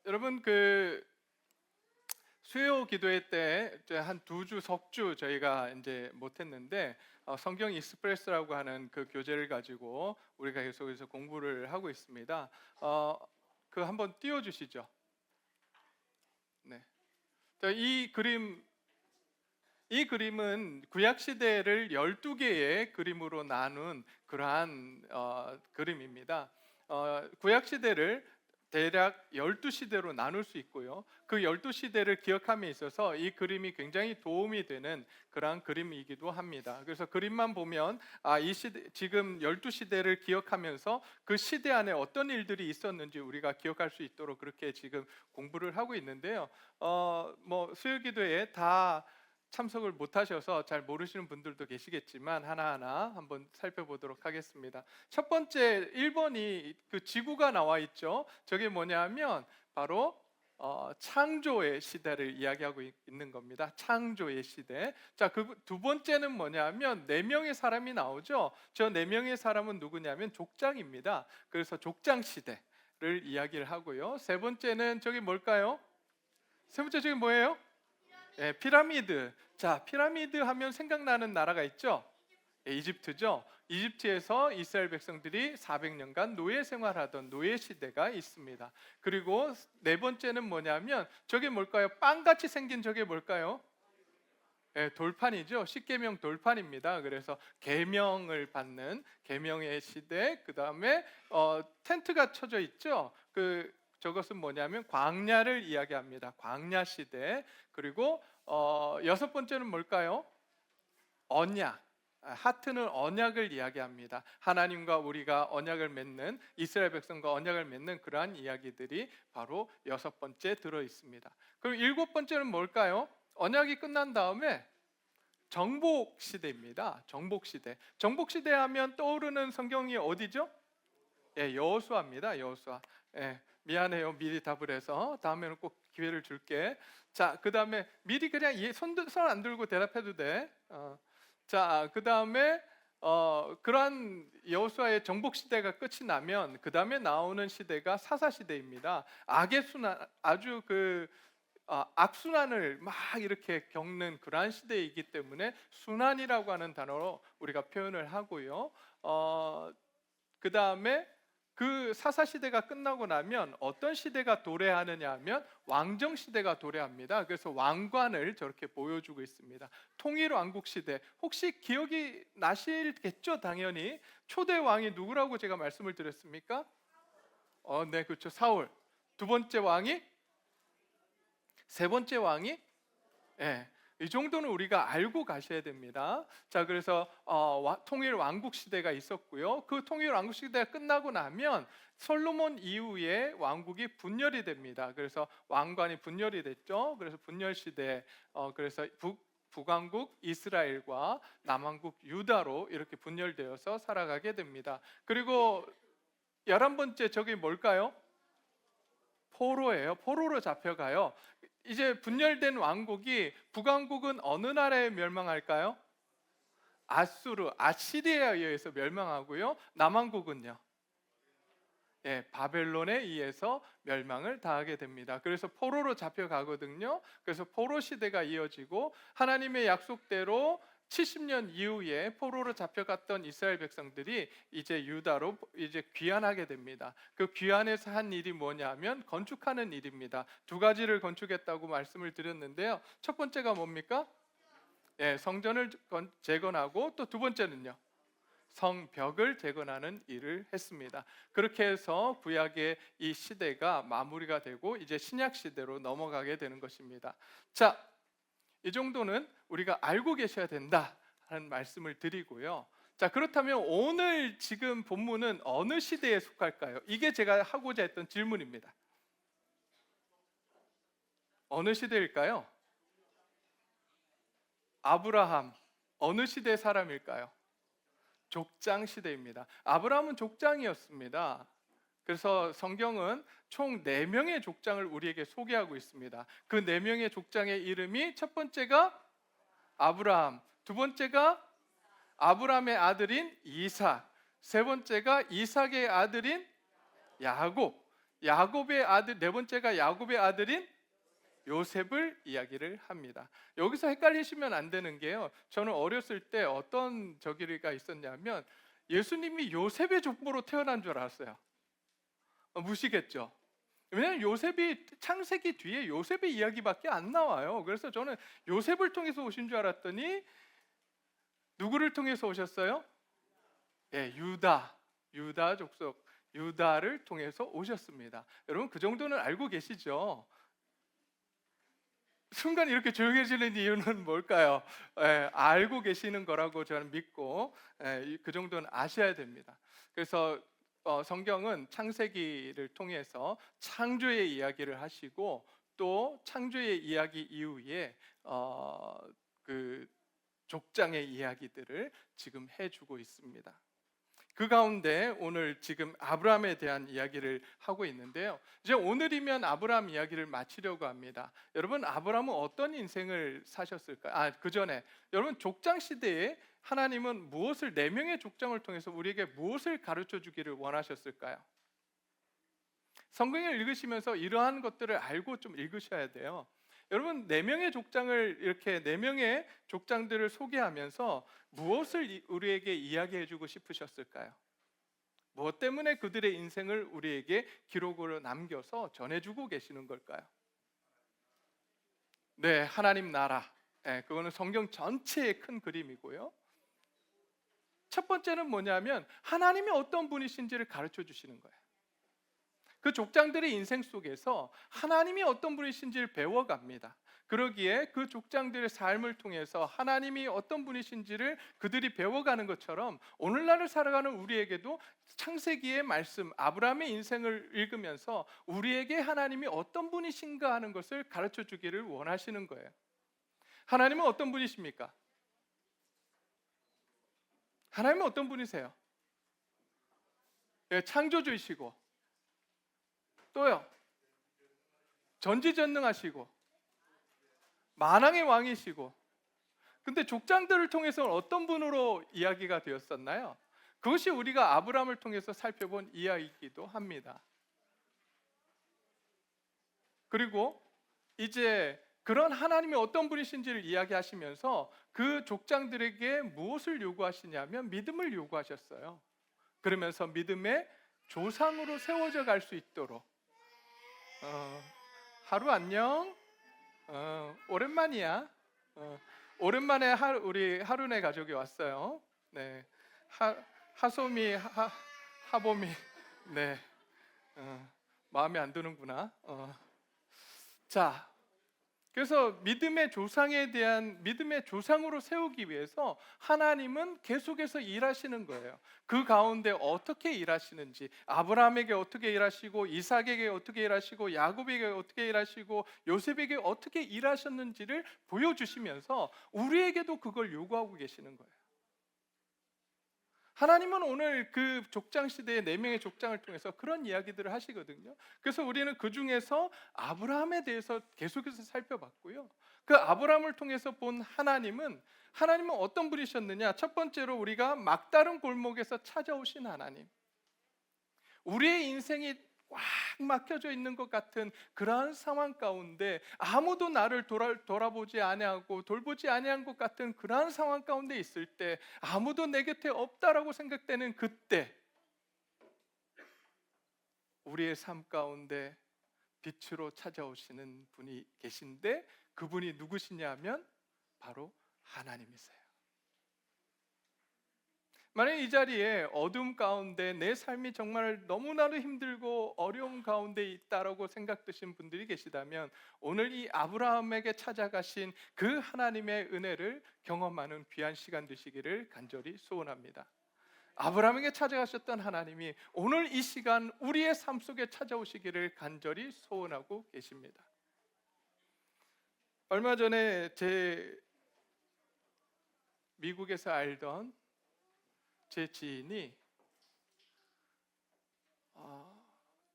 여러분 수요 기도회 때 한 2주 석주 저희가 이제 못했는데 성경 익스프레스라고 하는 그 교재를 가지고 우리가 계속해서 공부를 하고 있습니다. 그 한번 띄워주시죠. 네. 자, 이 그림은 구약 시대를 12개의 그림으로 나눈 그러한 그림입니다. 구약 시대를 대략 12시대로 나눌 수 있고요. 그 12시대를 기억함에 있어서 이 그림이 굉장히 도움이 되는 그러한 그림이기도 합니다. 그래서 그림만 보면 이 시대, 지금 12시대를 기억하면서 그 시대 안에 어떤 일들이 있었는지 우리가 기억할 수 있도록 그렇게 지금 공부를 하고 있는데요. 수요기도에 다 참석을 못하셔서 잘 모르시는 분들도 계시겠지만 하나하나 한번 살펴보도록 하겠습니다. 첫 번째 1번이 그 지구가 나와 있죠. 저게 뭐냐면 바로 창조의 시대를 이야기하고 있는 겁니다. 창조의 시대. 자, 그 두 번째는 뭐냐면 4명의 사람이 나오죠. 저 4명의 사람은 누구냐면 족장입니다. 그래서 족장 시대를 이야기를 하고요. 세 번째는 저게 뭘까요? 세 번째 저게 뭐예요? 피라미드. 자, 피라미드 하면 생각나는 나라가 있죠? 이집트죠. 이집트에서 이스라엘 백성들이 400년간 노예 생활하던 노예 시대가 있습니다. 그리고 네 번째는 뭐냐면 저게 뭘까요? 빵같이 생긴 저게 뭘까요? 돌판이죠. 십계명 돌판입니다. 그래서 계명을 받는 계명의 시대. 그 다음에 텐트가 쳐져 있죠. 저것은 뭐냐면 광야를 이야기합니다. 광야 시대. 그리고 여섯 번째는 뭘까요? 언약. 하트는 언약을 이야기합니다. 하나님과 우리가 언약을 맺는, 이스라엘 백성과 언약을 맺는 그러한 이야기들이 바로 여섯 번째 들어 있습니다. 그리고 일곱 번째는 뭘까요? 언약이 끝난 다음에 정복 시대입니다. 정복 시대. 정복 시대 하면 떠오르는 성경이 어디죠? 여호수아입니다. 여호수아. 미안해요. 미리 답을 해서 다음에는 꼭 기회를 줄게. 자, 그 다음에 미리 그냥 손 안 들고 대답해도 돼. 자, 그 다음에 그러한 여호수아의 정복 시대가 끝이 나면 그 다음에 나오는 시대가 사사 시대입니다. 악의 순환, 아주 악순환을 막 이렇게 겪는 그러한 시대이기 때문에 순환이라고 하는 단어로 우리가 표현을 하고요. 그 다음에 그 사사 시대가 끝나고 나면 어떤 시대가 도래하느냐 하면 왕정 시대가 도래합니다. 그래서 왕관을 저렇게 보여주고 있습니다. 통일 왕국 시대. 혹시 기억이 나시겠죠? 당연히 초대 왕이 누구라고 제가 말씀을 드렸습니까? 네, 그렇죠. 사울. 두 번째 왕이, 세 번째 왕이, 이 정도는 우리가 알고 가셔야 됩니다. 자, 그래서 통일 왕국 시대가 있었고요. 그 통일 왕국 시대가 끝나고 나면 솔로몬 이후에 왕국이 분열이 됩니다. 그래서 왕관이 분열이 됐죠. 그래서 분열 시대, 그래서 북왕국 이스라엘과 남왕국 유다로 이렇게 분열되어서 살아가게 됩니다. 그리고 11번째 저게 뭘까요? 포로예요. 포로로 잡혀가요. 이제 분열된 왕국이, 북왕국은 어느 나라에 멸망할까요? 아시리아에 의해서 멸망하고요. 남왕국은요? 바벨론에 의해서 멸망을 당하게 됩니다. 그래서 포로로 잡혀가거든요. 그래서 포로 시대가 이어지고 하나님의 약속대로 70년 이후에 포로로 잡혀갔던 이스라엘 백성들이 이제 유다로 이제 귀환하게 됩니다. 그 귀환에서 한 일이 뭐냐면 건축하는 일입니다. 두 가지를 건축했다고 말씀을 드렸는데요. 첫 번째가 뭡니까? 성전을 재건하고 또 두 번째는요? 성벽을 재건하는 일을 했습니다. 그렇게 해서 구약의 이 시대가 마무리가 되고 이제 신약 시대로 넘어가게 되는 것입니다. 자, 이 정도는 우리가 알고 계셔야 된다 하는 말씀을 드리고요. 자, 그렇다면 오늘 지금 본문은 어느 시대에 속할까요? 이게 제가 하고자 했던 질문입니다. 어느 시대일까요? 아브라함, 어느 시대 사람일까요? 족장 시대입니다. 아브라함은 족장이었습니다. 그래서 성경은 총 4명의 족장을 우리에게 소개하고 있습니다. 그 4명의 족장의 이름이, 첫 번째가 아브라함, 두 번째가 아브라함의 아들인 이삭, 세 번째가 이삭의 아들인 야곱, 야곱의 아들, 네 번째가 야곱의 아들인 요셉을 이야기를 합니다. 여기서 헷갈리시면 안 되는 게요, 저는 어렸을 때 어떤 저기가 있었냐면 예수님이 요셉의 족보로 태어난 줄 알았어요. 무시겠죠? 왜냐하면 요셉이, 창세기 뒤에 요셉의 이야기밖에 안 나와요. 그래서 저는 요셉을 통해서 오신 줄 알았더니 누구를 통해서 오셨어요? 예, 유다 족속, 유다를 통해서 오셨습니다. 여러분 그 정도는 알고 계시죠? 순간 이렇게 조용해지는 이유는 뭘까요? 알고 계시는 거라고 저는 믿고, 그 정도는 아셔야 됩니다. 그래서 성경은 창세기를 통해서 창조의 이야기를 하시고, 또 창조의 이야기 이후에 그 족장의 이야기들을 지금 해주고 있습니다. 그 가운데 오늘 지금 아브라함에 대한 이야기를 하고 있는데요, 이제 오늘이면 아브라함 이야기를 마치려고 합니다. 여러분, 아브라함은 어떤 인생을 사셨을까요? 그 전에 여러분, 족장 시대에 하나님은 무엇을, 네 명의 족장을 통해서 우리에게 무엇을 가르쳐 주기를 원하셨을까요? 성경을 읽으시면서 이러한 것들을 알고 좀 읽으셔야 돼요. 여러분, 네 명의 족장을, 이렇게 네 명의 족장들을 소개하면서 무엇을 우리에게 이야기해 주고 싶으셨을까요? 무엇 때문에 그들의 인생을 우리에게 기록으로 남겨서 전해주고 계시는 걸까요? 네, 하나님 나라. 그거는 성경 전체의 큰 그림이고요, 첫 번째는 뭐냐면 하나님이 어떤 분이신지를 가르쳐 주시는 거예요. 그 족장들의 인생 속에서 하나님이 어떤 분이신지를 배워갑니다. 그러기에 그 족장들의 삶을 통해서 하나님이 어떤 분이신지를 그들이 배워가는 것처럼 오늘날을 살아가는 우리에게도 창세기의 말씀, 아브라함의 인생을 읽으면서 우리에게 하나님이 어떤 분이신가 하는 것을 가르쳐 주기를 원하시는 거예요. 하나님은 어떤 분이십니까? 하나님은 어떤 분이세요? 창조주이시고, 또요, 전지전능하시고 만왕의 왕이시고. 근데 족장들을 통해서 어떤 분으로 이야기가 되었었나요? 그것이 우리가 아브라함을 통해서 살펴본 이야기이기도 합니다. 그리고 이제 그런 하나님이 어떤 분이신지를 이야기하시면서 그 족장들에게 무엇을 요구하시냐면 믿음을 요구하셨어요. 그러면서 믿음의 조상으로 세워져 갈 수 있도록, 하루 안녕. 오랜만이야. 오랜만에 우리 하룬의 가족이 왔어요. 네, 하소미, 하보미. 네, 마음에 안 드는구나. 자, 그래서 믿음의 조상에 대한, 믿음의 조상으로 세우기 위해서 하나님은 계속해서 일하시는 거예요. 그 가운데 어떻게 일하시는지, 아브라함에게 어떻게 일하시고, 이삭에게 어떻게 일하시고, 야곱에게 어떻게 일하시고, 요셉에게 어떻게 일하셨는지를 보여주시면서 우리에게도 그걸 요구하고 계시는 거예요. 하나님은 오늘 그 족장 시대의 네 명의 족장을 통해서 그런 이야기들을 하시거든요. 그래서 우리는 그 중에서 아브라함에 대해서 계속해서 살펴봤고요, 그 아브라함을 통해서 본 하나님은 어떤 분이셨느냐? 첫 번째로 우리가 막다른 골목에서 찾아오신 하나님, 우리의 인생이 꽉 막혀져 있는 것 같은 그러한 상황 가운데 아무도 나를 돌아보지 아니하고 돌보지 아니한 것 같은 그러한 상황 가운데 있을 때, 아무도 내 곁에 없다라고 생각되는 그때 우리의 삶 가운데 빛으로 찾아오시는 분이 계신데, 그분이 누구시냐면 바로 하나님이세요. 만약 이 자리에 어둠 가운데 내 삶이 정말 너무나도 힘들고 어려움 가운데 있다라고 생각되신 분들이 계시다면, 오늘 이 아브라함에게 찾아가신 그 하나님의 은혜를 경험하는 귀한 시간 되시기를 간절히 소원합니다. 아브라함에게 찾아가셨던 하나님이 오늘 이 시간 우리의 삶 속에 찾아오시기를 간절히 소원하고 계십니다. 얼마 전에 제 미국에서 알던 제 지인이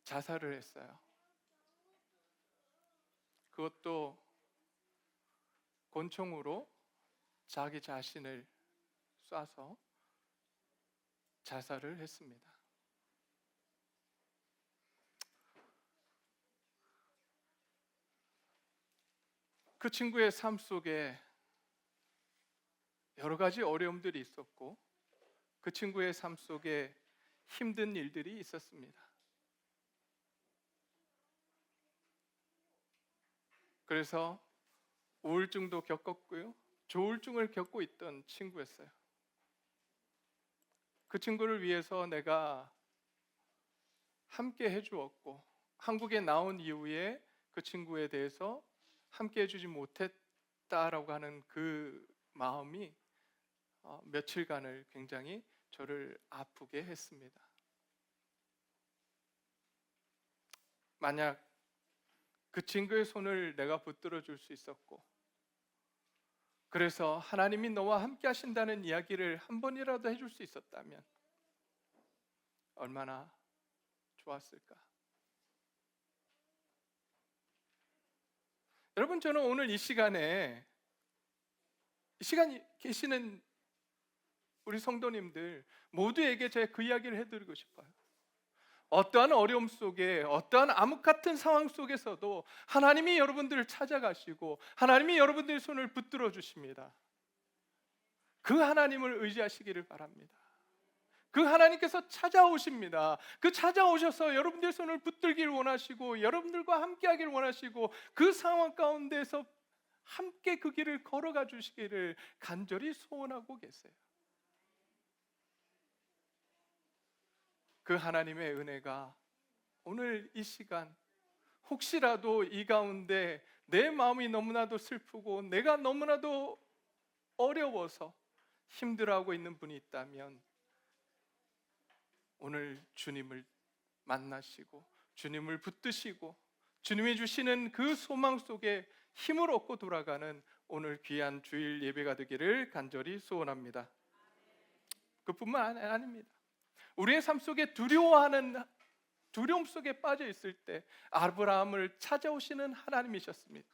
자살을 했어요. 그것도 권총으로 자기 자신을 쏴서 자살을 했습니다. 그 친구의 삶 속에 여러 가지 어려움들이 있었고 그 친구의 삶 속에 힘든 일들이 있었습니다. 그래서 우울증도 겪었고요, 조울증을 겪고 있던 친구였어요. 그 친구를 위해서 내가 함께 해주었고, 한국에 나온 이후에 그 친구에 대해서 함께 해주지 못했다라고 하는 그 마음이 며칠간을 굉장히 저를 아프게 했습니다. 만약 그 친구의 손을 내가 붙들어 줄 수 있었고, 그래서 하나님이 너와 함께 하신다는 이야기를 한 번이라도 해줄 수 있었다면 얼마나 좋았을까. 여러분, 저는 오늘 이 시간에 계시는 우리 성도님들 모두에게 제가 그 이야기를 해드리고 싶어요. 어떠한 어려움 속에, 어떠한 암흑 같은 상황 속에서도 하나님이 여러분들을 찾아가시고 하나님이 여러분들의 손을 붙들어 주십니다. 그 하나님을 의지하시기를 바랍니다. 그 하나님께서 찾아오십니다. 그 찾아오셔서 여러분들의 손을 붙들기를 원하시고 여러분들과 함께하기를 원하시고 그 상황 가운데서 함께 그 길을 걸어가 주시기를 간절히 소원하고 계세요. 그 하나님의 은혜가 오늘 이 시간, 혹시라도 이 가운데 내 마음이 너무나도 슬프고 내가 너무나도 어려워서 힘들어하고 있는 분이 있다면 오늘 주님을 만나시고 주님을 붙드시고 주님이 주시는 그 소망 속에 힘을 얻고 돌아가는 오늘 귀한 주일 예배가 되기를 간절히 소원합니다. 그뿐만 아닙니다. 우리의 삶 속에 두려움 속에 빠져 있을 때 아브라함을 찾아오시는 하나님이셨습니다.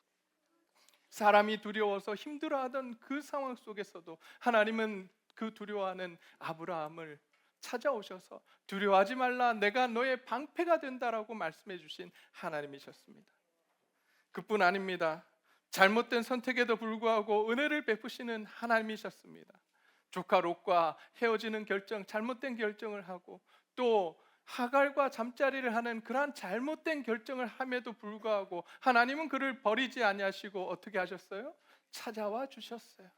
사람이 두려워서 힘들어하던 그 상황 속에서도 하나님은 그 두려워하는 아브라함을 찾아오셔서 두려워하지 말라, 내가 너의 방패가 된다라고 말씀해 주신 하나님이셨습니다. 그뿐 아닙니다. 잘못된 선택에도 불구하고 은혜를 베푸시는 하나님이셨습니다. 조카 롯과 헤어지는 결정, 잘못된 결정을 하고 또 하갈과 잠자리를 하는 그러한 잘못된 결정을 함에도 불구하고 하나님은 그를 버리지 아니하시고 어떻게 하셨어요? 찾아와 주셨어요.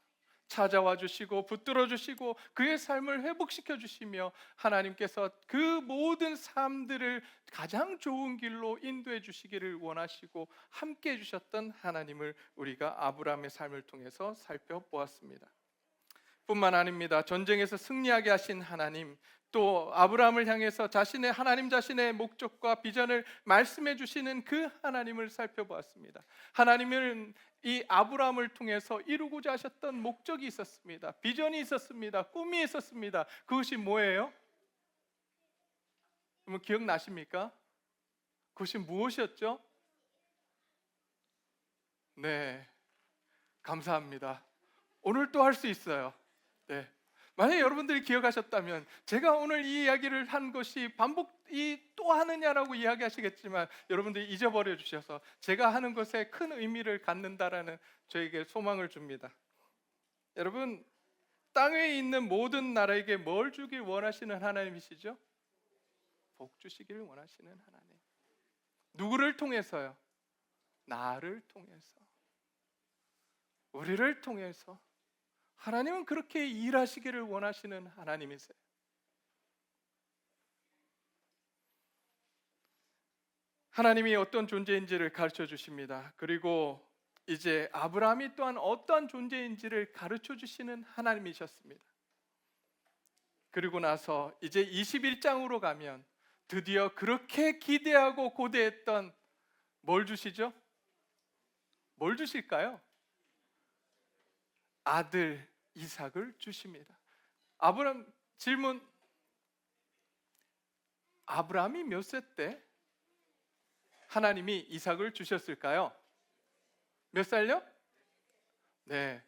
찾아와 주시고 붙들어 주시고 그의 삶을 회복시켜 주시며 하나님께서 그 모든 삶들을 가장 좋은 길로 인도해 주시기를 원하시고 함께 해 주셨던 하나님을 우리가 아브라함의 삶을 통해서 살펴보았습니다. 뿐만 아닙니다. 전쟁에서 승리하게 하신 하나님, 또 아브라함을 향해서 하나님 자신의 목적과 비전을 말씀해 주시는 그 하나님을 살펴보았습니다. 하나님은 이 아브라함을 통해서 이루고자 하셨던 목적이 있었습니다. 비전이 있었습니다. 꿈이 있었습니다. 그것이 뭐예요? 여러분 기억나십니까? 그것이 무엇이었죠? 네, 감사합니다. 오늘 또 할 수 있어요. 네. 만약에 여러분들이 기억하셨다면 제가 오늘 이 이야기를 한 것이 또 하느냐라고 이야기하시겠지만 여러분들이 잊어버려 주셔서 제가 하는 것에 큰 의미를 갖는다라는 저에게 소망을 줍니다. 여러분, 땅에 있는 모든 나라에게 뭘 주길 원하시는 하나님이시죠? 복 주시기를 원하시는 하나님. 누구를 통해서요? 나를 통해서, 우리를 통해서 하나님은 그렇게 일하시기를 원하시는 하나님이세요. 하나님이 어떤 존재인지를 가르쳐 주십니다. 그리고 이제 아브라함이 또한 어떠한 존재인지를 가르쳐 주시는 하나님이셨습니다. 그리고 나서 이제 21장으로 가면 드디어 그렇게 기대하고 고대했던 뭘 주시죠? 뭘 주실까요? 아들 이삭을 주십니다. 질문, 아브라함이 몇 세 때 하나님이 이삭을 주셨을까요? 몇 살요? 네,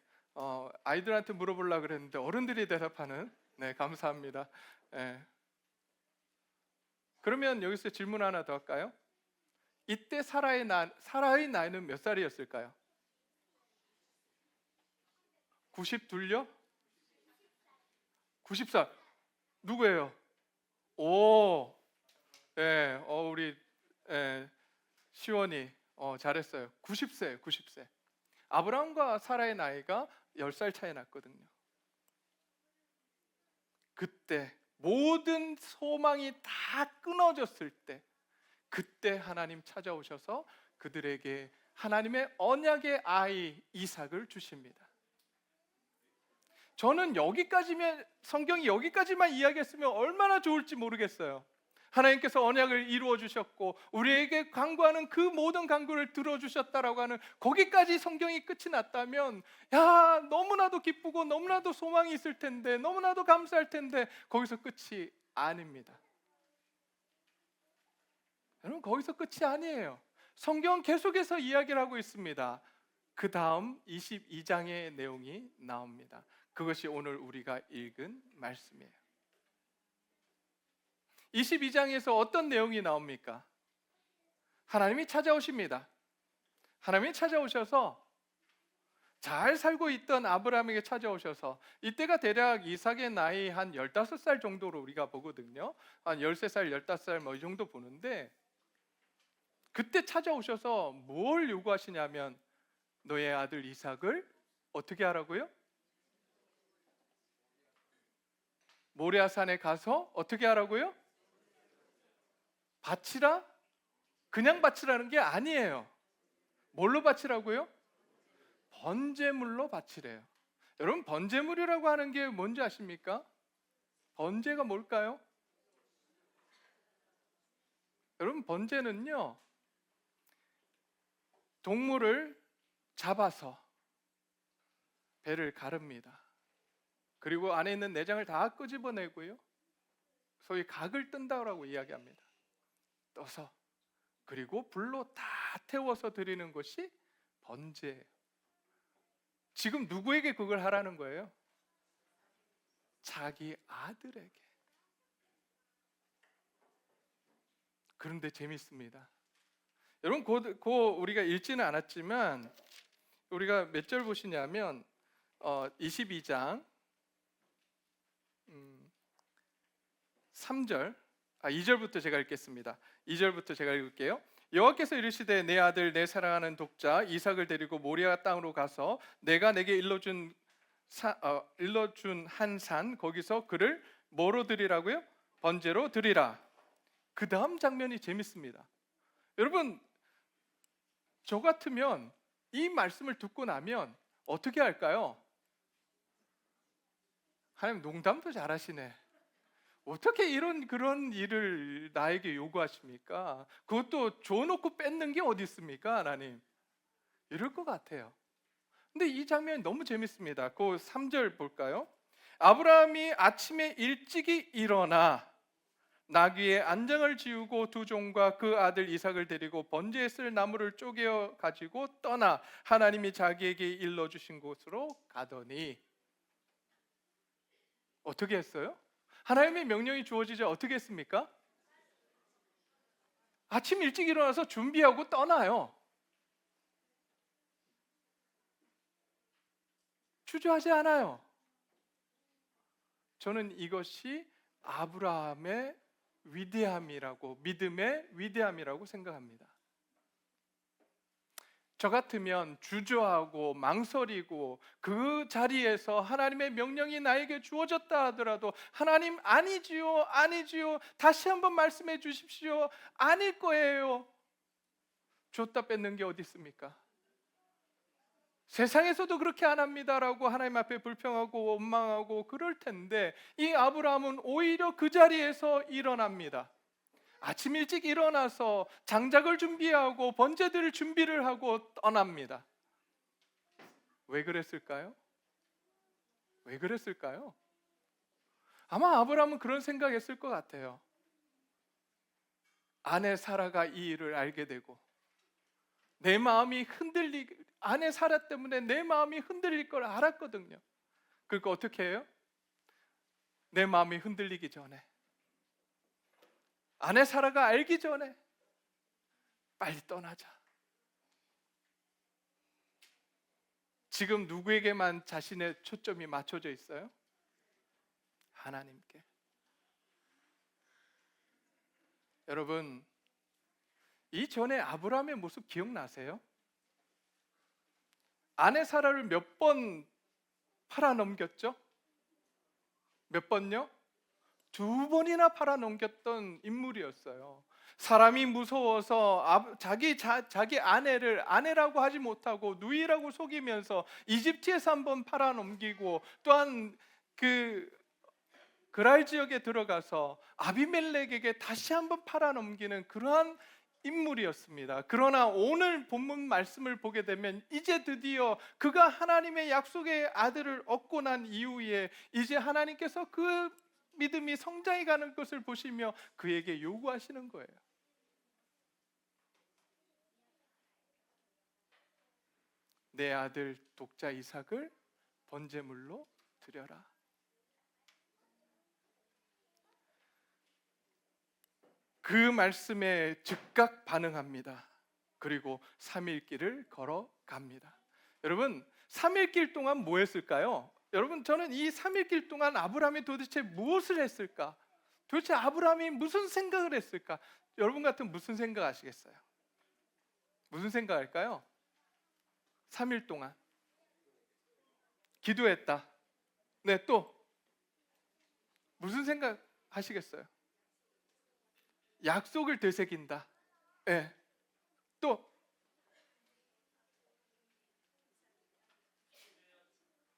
아이들한테 물어보려고 그랬는데 어른들이 대답하는, 네, 감사합니다. 네. 그러면 여기서 질문 하나 더 할까요? 이때 사라의 나이는 몇 살이었을까요? 92요? 90살. 누구예요? 오, 예, 우리 시원이 잘했어요. 90세, 90세. 아브라함과 사라의 나이가 10살 차이 났거든요. 그때 모든 소망이 다 끊어졌을 때, 그때 하나님 찾아오셔서 그들에게 하나님의 언약의 아이 이삭을 주십니다. 저는 여기까지면, 성경이 여기까지만 이야기했으면 얼마나 좋을지 모르겠어요. 하나님께서 언약을 이루어 주셨고 우리에게 간구하는 그 모든 간구를 들어주셨다라고 하는 거기까지 성경이 끝이 났다면, 야, 너무나도 기쁘고 너무나도 소망이 있을 텐데, 너무나도 감사할 텐데, 거기서 끝이 아닙니다. 여러분, 거기서 끝이 아니에요. 성경은 계속해서 이야기를 하고 있습니다. 그 다음 22장의 내용이 나옵니다. 그것이 오늘 우리가 읽은 말씀이에요. 22장에서 어떤 내용이 나옵니까? 하나님이 찾아오십니다. 하나님이 찾아오셔서 잘 살고 있던 아브라함에게 찾아오셔서, 이때가 대략 이삭의 나이 한 15살 정도로 우리가 보거든요. 한 13살, 15살 뭐 이 정도 보는데, 그때 찾아오셔서 뭘 요구하시냐면 너의 아들 이삭을 어떻게 하라고요? 모리아산에 가서 어떻게 하라고요? 바치라? 그냥 바치라는 게 아니에요. 뭘로 바치라고요? 번제물로 바치래요. 여러분, 번제물이라고 하는 게 뭔지 아십니까? 번제가 뭘까요? 여러분, 번제는요, 동물을 잡아서 배를 가릅니다. 그리고 안에 있는 내장을 다 끄집어내고요, 소위 각을 뜬다고 이야기합니다. 떠서, 그리고 불로 다 태워서 드리는 것이 번제예요. 지금 누구에게 그걸 하라는 거예요? 자기 아들에게. 그런데 재밌습니다. 여러분, 곧 우리가 읽지는 않았지만 우리가 몇 절 보시냐면 22장 3절, 2절부터 제가 읽겠습니다. 2절부터 제가 읽을게요. 여호와께서 이르시되 내 아들 내 사랑하는 독자 이삭을 데리고 모리아 땅으로 가서 내가 내게 일러준 한 산, 거기서 그를 뭐로 드리라고요? 번제로 드리라. 그 다음 장면이 재밌습니다. 여러분, 저 같으면 이 말씀을 듣고 나면 어떻게 할까요? 하나님, 농담도 잘하시네. 어떻게 그런 일을 나에게 요구하십니까? 그것도 줘놓고 뺏는 게 어디 있습니까, 하나님? 이럴 것 같아요. 근데 이 장면이 너무 재밌습니다. 그 3절 볼까요? 아브라함이 아침에 일찍이 일어나 나귀의 안장을 지우고 두 종과 그 아들 이삭을 데리고 번제에 쓸 나무를 쪼개어 가지고 떠나 하나님이 자기에게 일러주신 곳으로 가더니, 어떻게 했어요? 하나님의 명령이 주어지자 어떻게 했습니까? 아침 일찍 일어나서 준비하고 떠나요. 주저하지 않아요. 저는 이것이 아브라함의 위대함이라고, 믿음의 위대함이라고 생각합니다. 저 같으면 주저하고 망설이고 그 자리에서 하나님의 명령이 나에게 주어졌다 하더라도, 하나님, 아니지요, 아니지요, 다시 한번 말씀해 주십시오, 아닐 거예요, 줬다 뺏는 게 어디 있습니까? 세상에서도 그렇게 안 합니다라고 하나님 앞에 불평하고 원망하고 그럴 텐데, 이 아브라함은 오히려 그 자리에서 일어납니다. 아침 일찍 일어나서 장작을 준비하고 번제들 준비를 하고 떠납니다. 왜 그랬을까요? 왜 그랬을까요? 아마 아브라함은 그런 생각했을 것 같아요. 아내 사라가 이 일을 알게 되고 내 마음이 아내 사라 때문에 내 마음이 흔들릴 걸 알았거든요. 그러니까 어떻게 해요? 내 마음이 흔들리기 전에, 아내 사라가 알기 전에 빨리 떠나자. 지금 누구에게만 자신의 초점이 맞춰져 있어요? 하나님께. 여러분, 이전에 아브라함의 모습 기억나세요? 아내 사라를 몇 번 팔아넘겼죠? 몇 번요? 2번이나 팔아넘겼던 인물이었어요. 사람이 무서워서 자기 아내를 아내라고 하지 못하고 누이라고 속이면서 이집트에서 한번 팔아넘기고, 또한 그랄 지역에 들어가서 아비멜렉에게 다시 한번 팔아넘기는 그러한 인물이었습니다. 그러나 오늘 본문 말씀을 보게 되면 이제 드디어 그가 하나님의 약속의 아들을 얻고 난 이후에 이제 하나님께서 그 믿음이 성장해 가는 것을 보시며 그에게 요구하시는 거예요. 내 아들 독자 이삭을 번제물로 드려라. 그 말씀에 즉각 반응합니다. 그리고 3일 길을 걸어갑니다. 여러분, 3일 길 동안 뭐 했을까요? 여러분, 저는 이 3일 길 동안 아브라함이 도대체 무엇을 했을까? 도대체 아브라함이 무슨 생각을 했을까? 여러분 같으면 무슨 생각 하시겠어요? 무슨 생각할까요? 3일 동안 기도했다. 네, 또 무슨 생각 하시겠어요? 약속을 되새긴다. 네. 또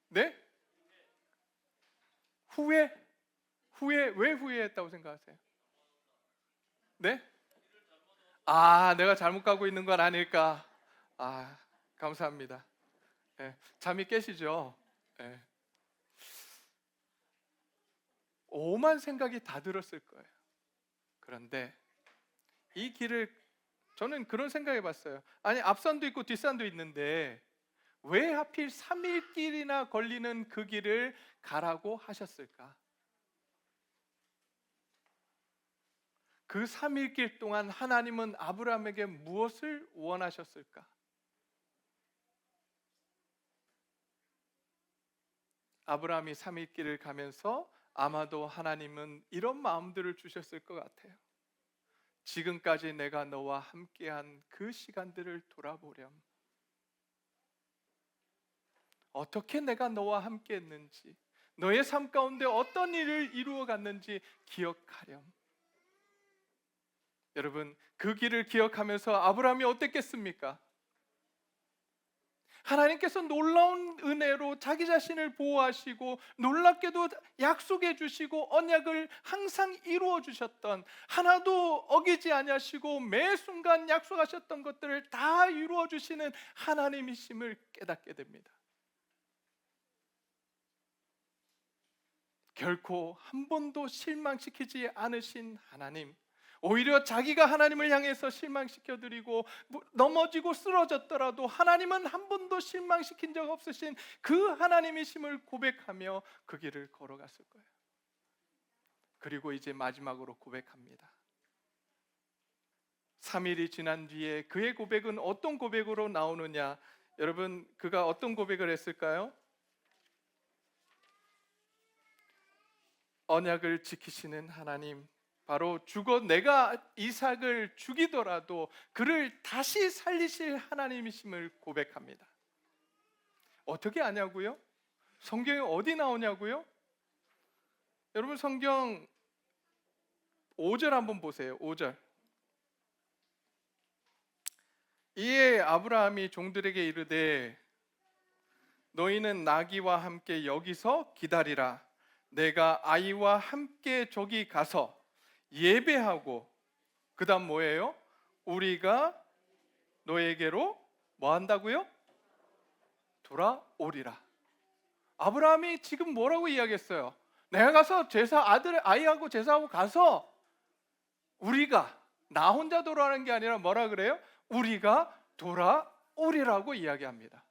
네? 왜 후회했다고 생각하세요? 네? 내가 잘못 가고 있는 건 아닐까? 감사합니다. 네, 잠이 깨시죠? 네. 오만 생각이 다 들었을 거예요. 그런데 이 길을 저는 그런 생각해 봤어요. 아니, 앞산도 있고 뒷산도 있는데 왜 하필 3일 길이나 걸리는 그 길을 가라고 하셨을까? 그 3일 길 동안 하나님은 아브라함에게 무엇을 원하셨을까? 아브라함이 3일 길을 가면서 아마도 하나님은 이런 마음들을 주셨을 것 같아요. 지금까지 내가 너와 함께한 그 시간들을 돌아보렴. 어떻게 내가 너와 함께했는지, 너의 삶 가운데 어떤 일을 이루어 갔는지 기억하렴. 여러분, 그 길을 기억하면서 아브라함이 어땠겠습니까? 하나님께서 놀라운 은혜로 자기 자신을 보호하시고 놀랍게도 약속해 주시고 언약을 항상 이루어 주셨던, 하나도 어기지 아니하시고 매 순간 약속하셨던 것들을 다 이루어 주시는 하나님이심을 깨닫게 됩니다. 결코 한 번도 실망시키지 않으신 하나님, 오히려 자기가 하나님을 향해서 실망시켜드리고 넘어지고 쓰러졌더라도 하나님은 한 번도 실망시킨 적 없으신 그 하나님이심을 고백하며 그 길을 걸어갔을 거예요. 그리고 이제 마지막으로 고백합니다. 3일이 지난 뒤에 그의 고백은 어떤 고백으로 나오느냐? 여러분, 그가 어떤 고백을 했을까요? 언약을 지키시는 하나님, 바로 내가 이삭을 죽이더라도 그를 다시 살리실 하나님이심을 고백합니다. 어떻게 아냐고요? 성경에 어디 나오냐고요? 여러분, 성경 5절 한번 보세요. 5절. 이에 아브라함이 종들에게 이르되 너희는 나귀와 함께 여기서 기다리라. 내가 아이와 함께 저기 가서 예배하고, 그 다음 뭐예요? 우리가 너에게로 뭐 한다고요? 돌아오리라. 아브라함이 지금 뭐라고 이야기했어요? 내가 가서 아이하고 제사하고 가서 우리가, 나 혼자 돌아오는 게 아니라 뭐라 그래요? 우리가 돌아오리라고 이야기합니다.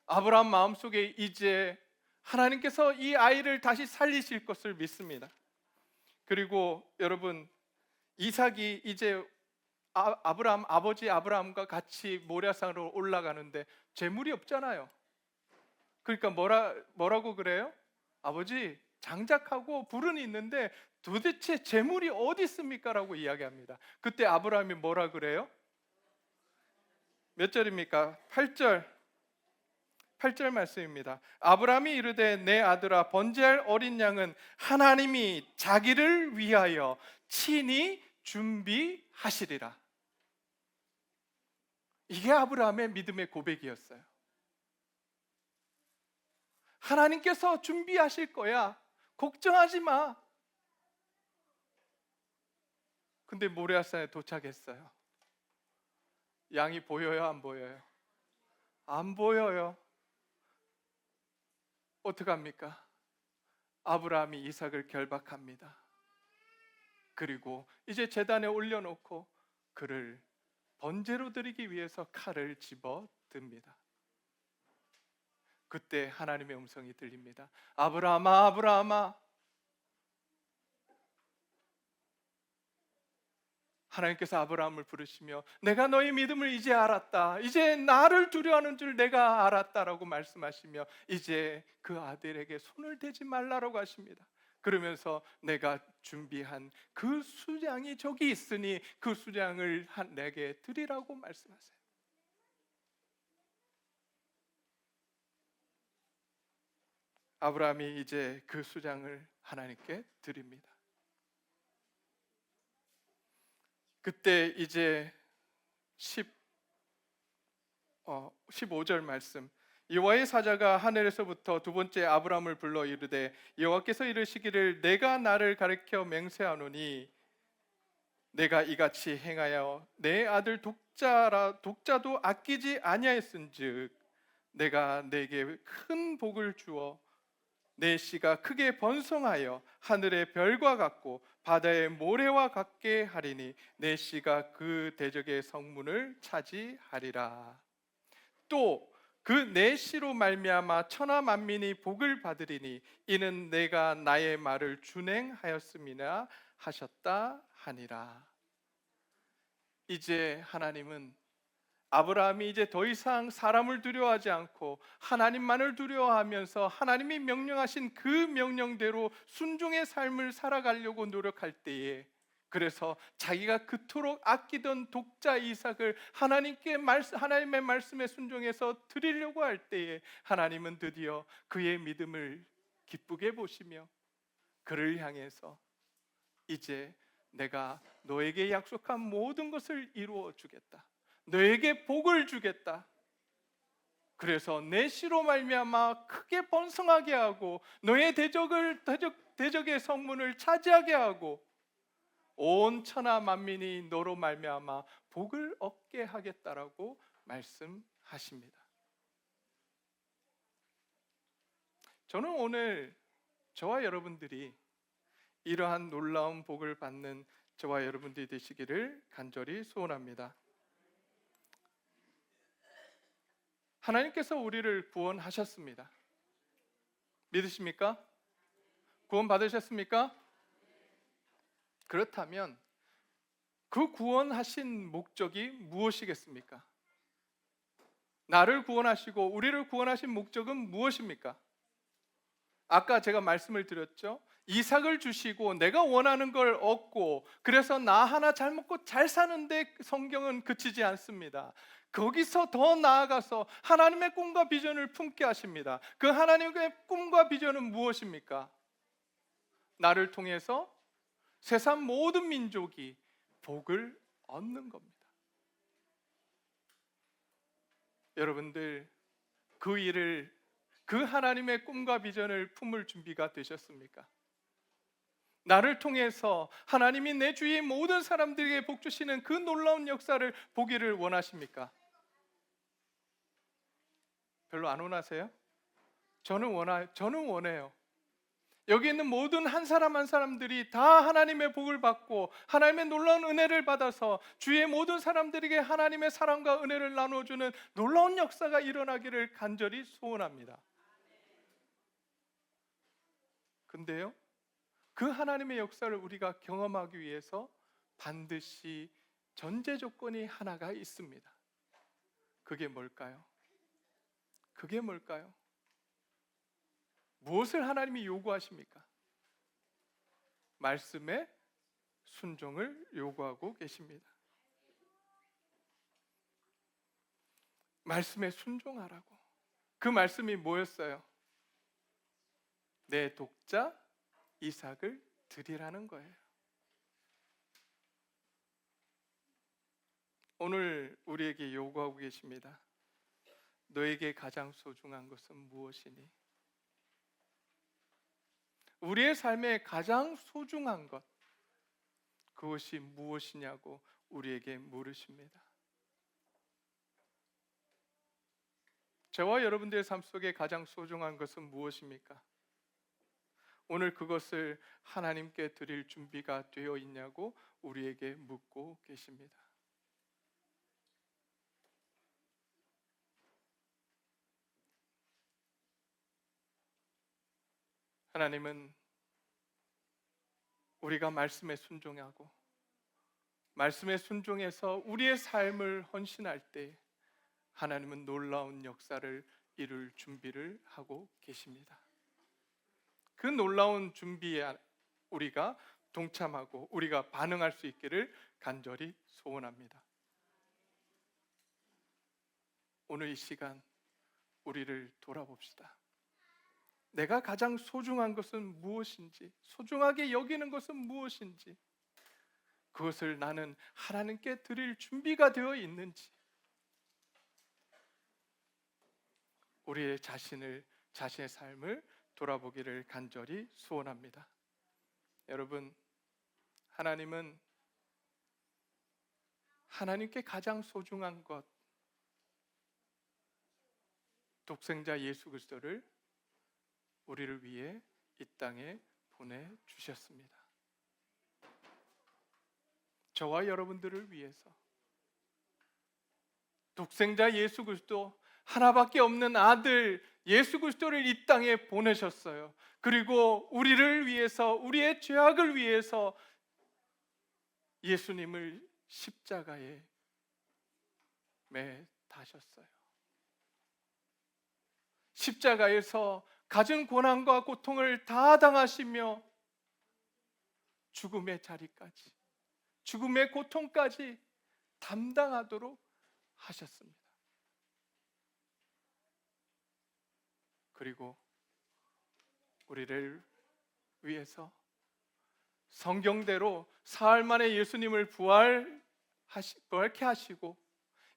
아브라함 마음속에 이제 하나님께서 이 아이를 다시 살리실 것을 믿습니다. 그리고 여러분, 이삭이 이제 아버지 아브라함과 같이 모리아산으로 올라가는데 재물이 없잖아요. 그러니까 뭐라고 그래요? 아버지, 장작하고 불은 있는데 도대체 재물이 어디 있습니까? 라고 이야기합니다. 그때 아브라함이 뭐라 그래요? 몇 절입니까? 8절. 8절 말씀입니다. 아브라함이 이르되 내 아들아, 번제할 어린 양은 하나님이 자기를 위하여 친히 준비하시리라. 이게 아브라함의 믿음의 고백이었어요. 하나님께서 준비하실 거야. 걱정하지 마. 근데 모레아산에 도착했어요. 양이 보여요, 안 보여요? 안 보여요. 어떡합니까? 아브라함이 이삭을 결박합니다. 그리고 이제 제단에 올려놓고 그를 번제로 드리기 위해서 칼을 집어 듭니다. 그때 하나님의 음성이 들립니다. 아브라함아, 아브라함아. 하나님께서 아브라함을 부르시며 내가 너의 믿음을 이제 알았다. 이제 나를 두려워하는 줄 내가 알았다라고 말씀하시며 이제 그 아들에게 손을 대지 말라라고 하십니다. 그러면서 내가 준비한 그 수장이 저기 있으니 그 수장을 내게 드리라고 말씀하세요. 아브라함이 이제 그 수장을 하나님께 드립니다. 그때 이제 15절 말씀, 여호와의 사자가 하늘에서부터 두 번째 아브라함을 불러 이르되 여호와께서 이르시기를 내가 나를 가리켜 맹세하노니 내가 이같이 행하여 내 아들 독자도 아끼지 아니하였은즉 내가 내게 큰 복을 주어 내 씨가 크게 번성하여 하늘의 별과 같고 바다의 모래와 같게 하리니 내 씨가 그 대적의 성문을 차지하리라. 또 그 내 씨로 말미암아 천하 만민이 복을 받으리니 이는 내가 나의 말을 준행하였음이나 하셨다 하니라. 이제 하나님은 아브라함이 이제 더 이상 사람을 두려워하지 않고 하나님만을 두려워하면서 하나님이 명령하신 그 명령대로 순종의 삶을 살아가려고 노력할 때에, 그래서 자기가 그토록 아끼던 독자 이삭을 하나님의 말씀에 순종해서 드리려고 할 때에 하나님은 드디어 그의 믿음을 기쁘게 보시며 그를 향해서 이제 내가 너에게 약속한 모든 것을 이루어 주겠다. 너에게 복을 주겠다. 그래서 내 씨로 말미암아 크게 번성하게 하고 너의 대적의 성문을 차지하게 하고 온 천하 만민이 너로 말미암아 복을 얻게 하겠다라고 말씀하십니다. 저는 오늘 저와 여러분들이 이러한 놀라운 복을 받는 저와 여러분들이 되시기를 간절히 소원합니다. 하나님께서 우리를 구원하셨습니다. 믿으십니까? 구원 받으셨습니까? 그렇다면 그 구원하신 목적이 무엇이겠습니까? 나를 구원하시고 우리를 구원하신 목적은 무엇입니까? 아까 제가 말씀을 드렸죠. 이삭을 주시고 내가 원하는 걸 얻고 그래서 나 하나 잘 먹고 잘 사는데 성경은 그치지 않습니다. 거기서 더 나아가서 하나님의 꿈과 비전을 품게 하십니다. 그 하나님의 꿈과 비전은 무엇입니까? 나를 통해서 세상 모든 민족이 복을 얻는 겁니다. 여러분들 그 하나님의 꿈과 비전을 품을 준비가 되셨습니까? 나를 통해서 하나님이 내 주위의 모든 사람들에게 복 주시는 그 놀라운 역사를 보기를 원하십니까? 별로 안 원하세요? 저는 원해요. 여기 있는 모든 한 사람 한 사람들이 다 하나님의 복을 받고 하나님의 놀라운 은혜를 받아서 주위의 모든 사람들에게 하나님의 사랑과 은혜를 나눠주는 놀라운 역사가 일어나기를 간절히 소원합니다. 근데요, 그 하나님의 역사를 우리가 경험하기 위해서 반드시 전제 조건이 하나가 있습니다. 그게 뭘까요? 무엇을 하나님이 요구하십니까? 말씀에 순종을 요구하고 계십니다. 말씀에 순종하라고. 그 말씀이 뭐였어요? 내 독자 이삭을 드리라는 거예요. 오늘 우리에게 요구하고 계십니다. 너에게 가장 소중한 것은 무엇이니? 우리의 삶에 가장 소중한 것, 그것이 무엇이냐고 우리에게 물으십니다. 저와 여러분들의 삶 속에 가장 소중한 것은 무엇입니까? 오늘 그것을 하나님께 드릴 준비가 되어 있냐고 우리에게 묻고 계십니다. 하나님은 우리가 말씀에 순종하고 말씀에 순종해서 우리의 삶을 헌신할 때 하나님은 놀라운 역사를 이룰 준비를 하고 계십니다. 그 놀라운 준비에 우리가 동참하고 우리가 반응할 수 있기를 간절히 소원합니다. 오늘 이 시간 우리를 돌아봅시다. 내가 가장 소중한 것은 무엇인지, 소중하게 여기는 것은 무엇인지, 그것을 나는 하나님께 드릴 준비가 되어 있는지, 우리의 자신의 삶을 돌아보기를 간절히 소원합니다. 여러분, 하나님은 하나님께 가장 소중한 것, 독생자 예수 그리스도를 우리를 위해 이 땅에 보내주셨습니다. 저와 여러분들을 위해서 독생자 예수 그리스도, 하나밖에 없는 아들 예수 그리스도를 이 땅에 보내셨어요. 그리고 우리를 위해서, 우리의 죄악을 위해서 예수님을 십자가에 매다셨어요. 십자가에서 가진 고난과 고통을 다 당하시며 죽음의 자리까지, 죽음의 고통까지 담당하도록 하셨습니다. 그리고 우리를 위해서 성경대로 사흘 만에 예수님을 부활케 하시고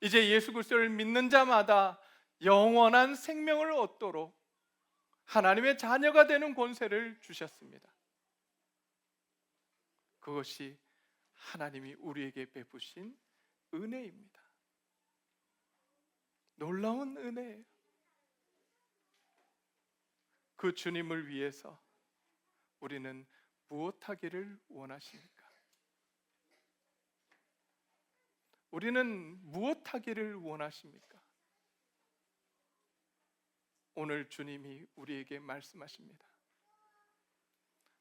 이제 예수 그리스도를 믿는 자마다 영원한 생명을 얻도록 하나님의 자녀가 되는 권세를 주셨습니다. 그것이 하나님이 우리에게 베푸신 은혜입니다. 놀라운 은혜예요. 그 주님을 위해서 우리는 무엇하기를 원하십니까? 우리는 무엇하기를 원하십니까? 오늘 주님이 우리에게 말씀하십니다.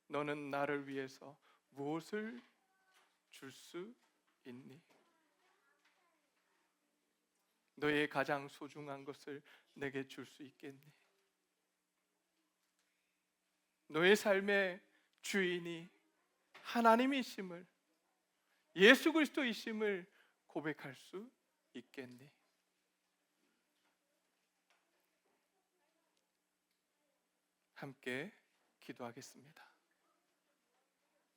너는 나를 위해서 무엇을 줄 수 있니? 너의 가장 소중한 것을 내게 줄 수 있겠니? 너의 삶의 주인이 하나님이심을, 예수 그리스도이심을 고백할 수 있겠니? 함께 기도하겠습니다.